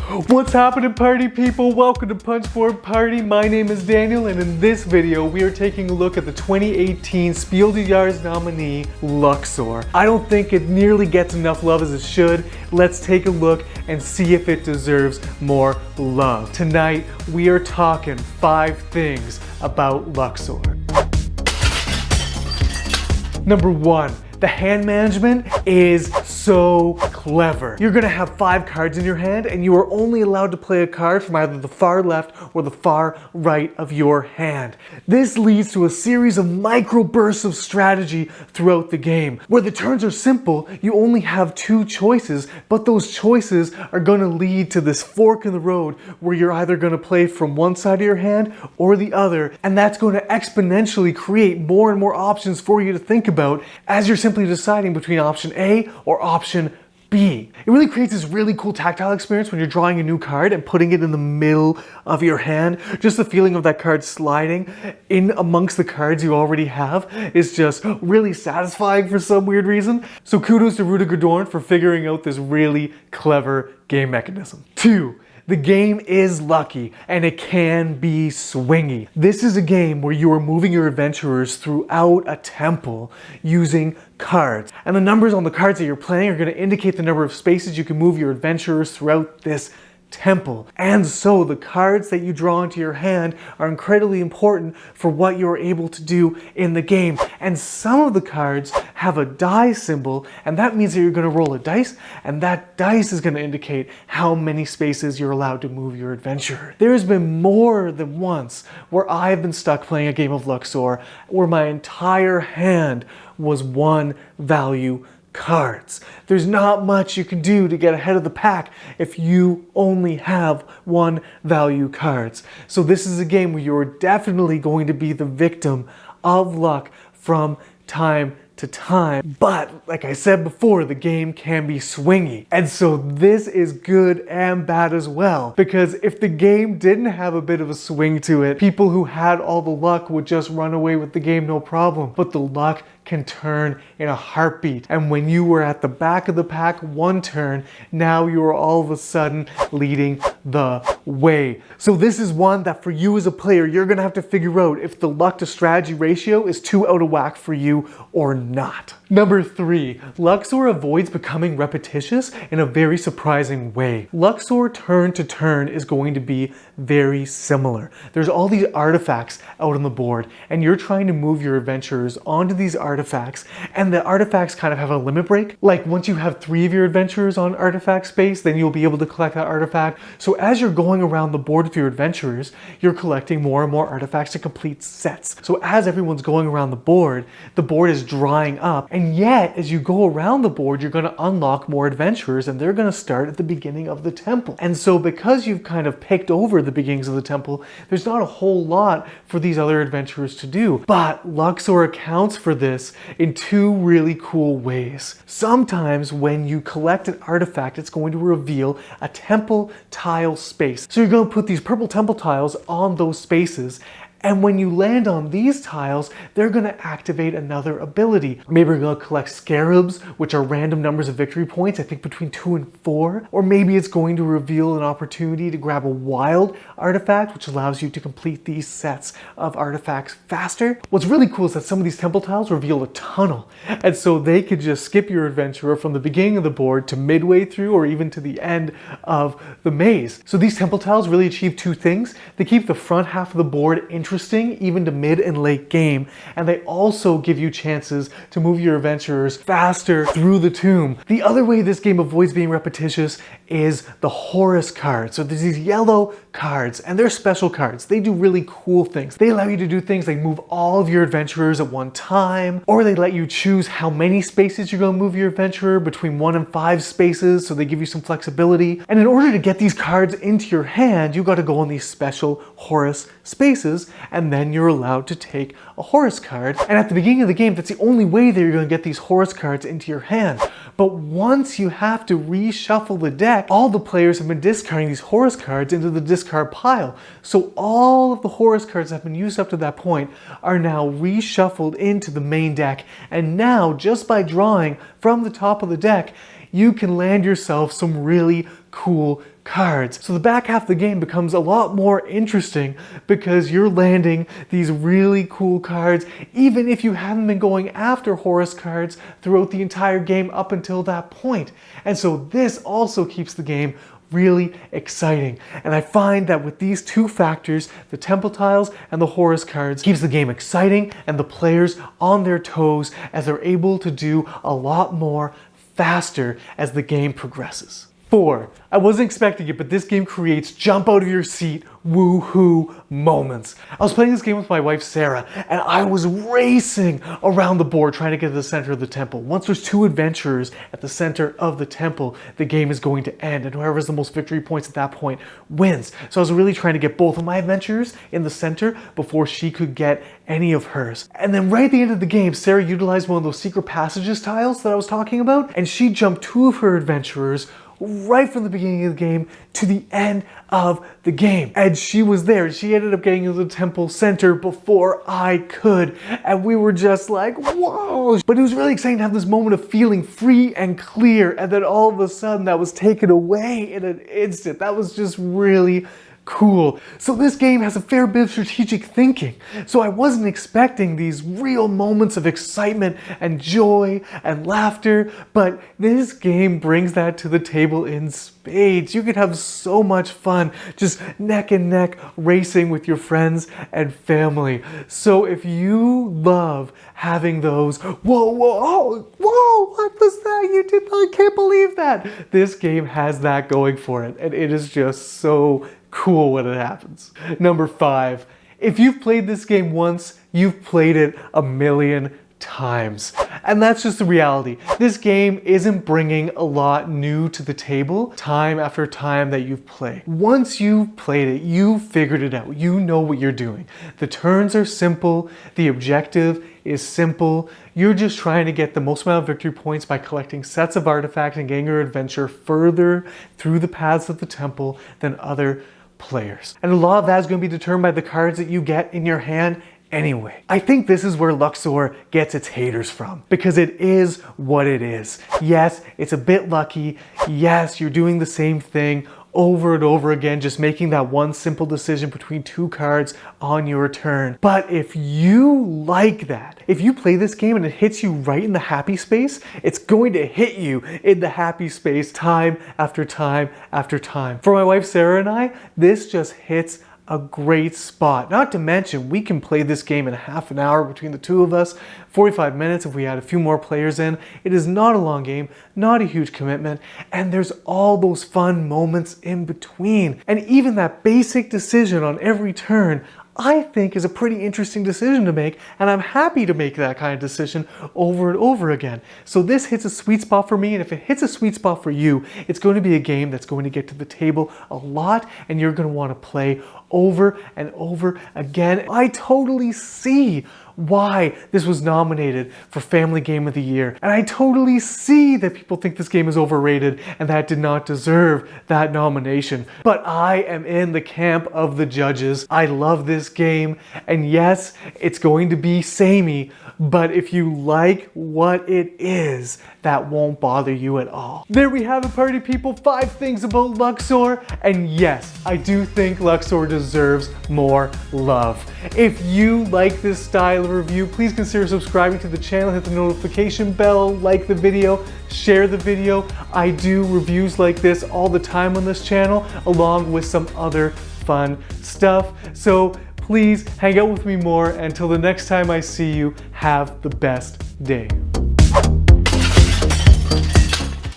What's happening, party people? Welcome to Punchboard Party. My name is Daniel, and in this video we are taking a look at the 2018 Spiel des Jahres nominee, Luxor. I don't think it nearly gets enough love as it should. Let's take a look and see if it deserves more love. Tonight we are talking 5 things about Luxor. Number 1. The hand management is so clever. You're gonna have 5 cards in your hand, and you are only allowed to play a card from either the far left or the far right of your hand. This leads to a series of micro bursts of strategy throughout the game. Where the turns are simple, you only have 2 choices, but those choices are gonna lead to this fork in the road where you're either gonna play from one side of your hand or the other, and that's gonna exponentially create more and more options for you to think about as you're simply deciding between option A or option B. It really creates this really cool tactile experience when you're drawing a new card and putting it in the middle of your hand. Just the feeling of that card sliding in amongst the cards you already have is just really satisfying for some weird reason. So kudos to Rudiger Dorn for figuring out this really clever game mechanism. 2. The game is lucky, and it can be swingy. This is a game where you are moving your adventurers throughout a temple using cards. And the numbers on the cards that you're playing are going to indicate the number of spaces you can move your adventurers throughout this temple. And so the cards that you draw into your hand are incredibly important for what you're able to do in the game. And some of the cards have a die symbol, and that means that you're going to roll a dice, and that dice is going to indicate how many spaces you're allowed to move your adventurer. There's been more than once where I've been stuck playing a game of Luxor where my entire hand was 1 value cards. There's not much you can do to get ahead of the pack if you only have 1 value cards. So this is a game where you're definitely going to be the victim of luck from time to time. But like I said before, the game can be swingy. And so this is good and bad as well. Because if the game didn't have a bit of a swing to it, people who had all the luck would just run away with the game no problem. But the luck can turn in a heartbeat. And when you were at the back of the pack 1 turn, now you are all of a sudden leading the way. So this is one that for you as a player, you're gonna have to figure out if the luck to strategy ratio is too out of whack for you or not. Number 3, Luxor avoids becoming repetitious in a very surprising way. Luxor turn to turn is going to be very similar. There's all these artifacts out on the board, and you're trying to move your adventurers onto these artifacts, and the artifacts kind of have a limit break. Like once you have 3 of your adventurers on artifact space, then you'll be able to collect that artifact. So as you're going around the board with your adventurers, you're collecting more and more artifacts to complete sets. So as everyone's going around the board is drying up, and yet as you go around the board, you're going to unlock more adventurers, and they're going to start at the beginning of the temple. And so because you've kind of picked over the beginnings of the temple, there's not a whole lot for these other adventurers to do. But Luxor accounts for this in 2 really cool ways. Sometimes when you collect an artifact, it's going to reveal a temple tile space. So you're going to put these purple temple tiles on those spaces, and when you land on these tiles, they're going to activate another ability. Maybe you're going to collect scarabs, which are random numbers of victory points, I think between 2 and 4. Or maybe it's going to reveal an opportunity to grab a wild artifact, which allows you to complete these sets of artifacts faster. What's really cool is that some of these temple tiles reveal a tunnel. And so they could just skip your adventurer from the beginning of the board to midway through or even to the end of the maze. So these temple tiles really achieve 2 things. They keep the front half of the board interesting even to mid and late game, and they also give you chances to move your adventurers faster through the tomb. The other way this game avoids being repetitious is the Horus cards. So there's these yellow cards, and they're special cards. They do really cool things. They allow you to do things like move all of your adventurers at one time, or they let you choose how many spaces you're going to move your adventurer, between 1 and 5 spaces, so they give you some flexibility. And in order to get these cards into your hand, you got to go on these special Horus spaces, and then you're allowed to take a Horus card. And at the beginning of the game, that's the only way that you're going to get these Horus cards into your hand. But once you have to reshuffle the deck, all the players have been discarding these Horus cards into the discard pile. So all of the Horus cards that have been used up to that point are now reshuffled into the main deck. And now, just by drawing from the top of the deck, you can land yourself some really cool cards. So the back half of the game becomes a lot more interesting because you're landing these really cool cards, even if you haven't been going after Horus cards throughout the entire game up until that point. And so this also keeps the game really exciting. And I find that with these two factors, the temple tiles and the Horus cards, keeps the game exciting and the players on their toes as they're able to do a lot more faster as the game progresses. 4. I wasn't expecting it, but this game creates jump out of your seat, woohoo moments. I was playing this game with my wife Sarah, and I was racing around the board trying to get to the center of the temple. Once there's 2 adventurers at the center of the temple, the game is going to end, and whoever has the most victory points at that point wins. So I was really trying to get both of my adventurers in the center before she could get any of hers. And then right at the end of the game, Sarah utilized one of those secret passages tiles that I was talking about, and she jumped 2 of her adventurers right from the beginning of the game to the end of the game. And she was there. She ended up getting into the temple center before I could. And we were just like, whoa. But it was really exciting to have this moment of feeling free and clear. And then all of a sudden that was taken away in an instant. That was just really cool. So this game has a fair bit of strategic thinking. So I wasn't expecting these real moments of excitement and joy and laughter, but this game brings that to the table in spades. You can have so much fun just neck and neck racing with your friends and family. So if you love having those, whoa, what was that? You did, I can't believe that. This game has that going for it, and it is just so cool when it happens. Number 5, if you've played this game once, you've played it a million times. And that's just the reality. This game isn't bringing a lot new to the table time after time that you've played. Once you've played it, you figured it out. You know what you're doing. The turns are simple. The objective is simple. You're just trying to get the most amount of victory points by collecting sets of artifacts and getting your adventure further through the paths of the temple than other players. And a lot of that is going to be determined by the cards that you get in your hand anyway. I think this is where Luxor gets its haters from, because it is what it is. Yes, it's a bit lucky. Yes, you're doing the same thing over and over again, just making that one simple decision between 2 cards on your turn. But if you like that, if you play this game and it hits you right in the happy space, it's going to hit you in the happy space time after time after time. For my wife Sarah and I, this just hits a great spot. Not to mention, we can play this game in half an hour between the 2 of us, 45 minutes if we had a few more players in. It is not a long game, not a huge commitment, and there's all those fun moments in between. And even that basic decision on every turn, I think is a pretty interesting decision to make, and I'm happy to make that kind of decision over and over again. So this hits a sweet spot for me, and if it hits a sweet spot for you, it's going to be a game that's going to get to the table a lot, and you're going to want to play over and over again. I totally see why this was nominated for Family Game of the Year. And I totally see that people think this game is overrated and that did not deserve that nomination. But I am in the camp of the judges. I love this game, and yes, it's going to be samey, but if you like what it is, that won't bother you at all. There we have it, party people. 5 things about Luxor, and yes, I do think Luxor deserves more love. If you like this style of review, please consider subscribing to the channel, hit the notification bell, like the video, share the video. I do reviews like this all the time on this channel, along with some other fun stuff. So please hang out with me more. Until the next time I see you, have the best day.